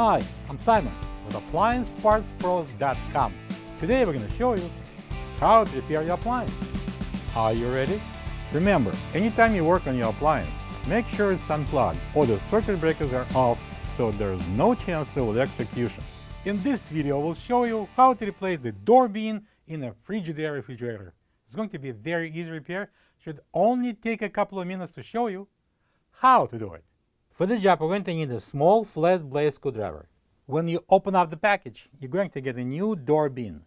Hi, I'm Simon with AppliancePartsPros.com. Today we're going to show you how to repair your appliance. Are you ready? Remember, anytime you work on your appliance, make sure it's unplugged or the circuit breakers are off so there's no chance of electrocution. In this video, we'll show you how to replace the door bean in a Frigidaire refrigerator. It's going to be a very easy repair. Should only take a couple of minutes to show you how to do it. For this job, we're going to need a small flat blade screwdriver. When you open up the package, you're going to get a new door bean.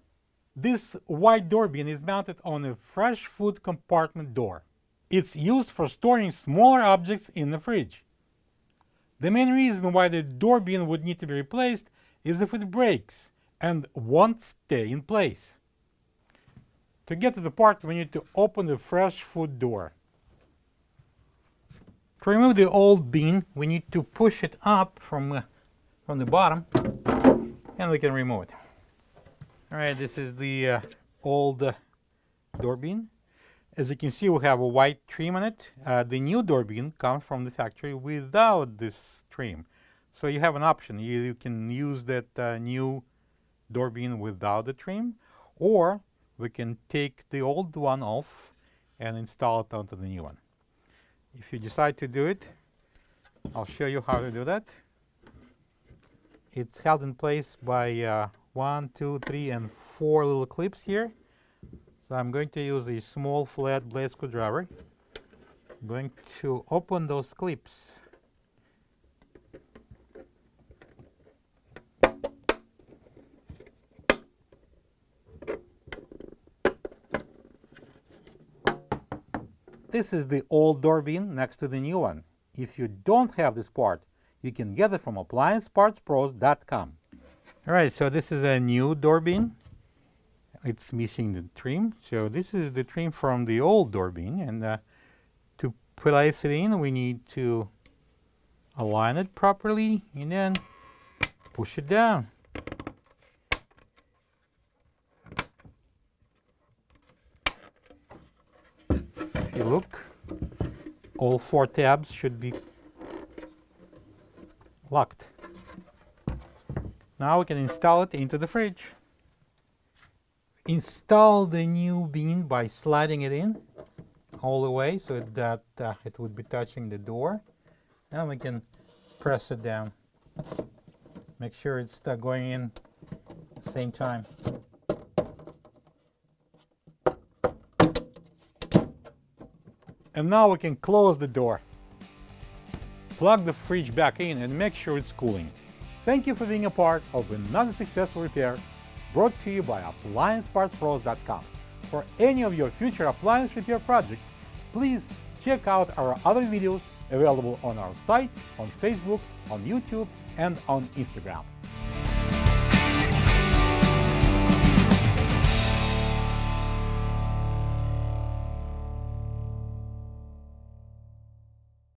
This white door bean is mounted on a fresh food compartment door. It's used for storing smaller objects in the fridge. The main reason why the door bean would need to be replaced is if it breaks and won't stay in place. To get to the part, we need to open the fresh food door. To remove the old bean, we need to push it up from the bottom, and we can remove it. All right, this is the old door bean. As you can see, we have a white trim on it. The new door bean comes from the factory without this trim. So you have an option. You can use that new door bean without the trim, or we can take the old one off and install it onto the new one. If you decide to do it, I'll show you how to do that. It's held in place by 1, 2, 3, and 4 little clips here. So I'm going to use a small flat blade screwdriver. I'm going to open those clips. This is the old door bean next to the new one. If you don't have this part, you can get it from AppliancePartsPros.com. Alright, so this is a new door bean. It's missing the trim. So this is the trim from the old door bean. And to place it in, we need to align it properly and then push it down. If you look, all 4 tabs should be locked. Now we can install it into the fridge. Install the new bean by sliding it in all the way so that it would be touching the door. Now we can press it down. Make sure it's going in at the same time. And now we can close the door. Plug the fridge back in and make sure it's cooling. Thank you for being a part of another successful repair brought to you by AppliancePartsPros.com. For any of your future appliance repair projects, please check out our other videos available on our site, on Facebook, on YouTube, and on Instagram.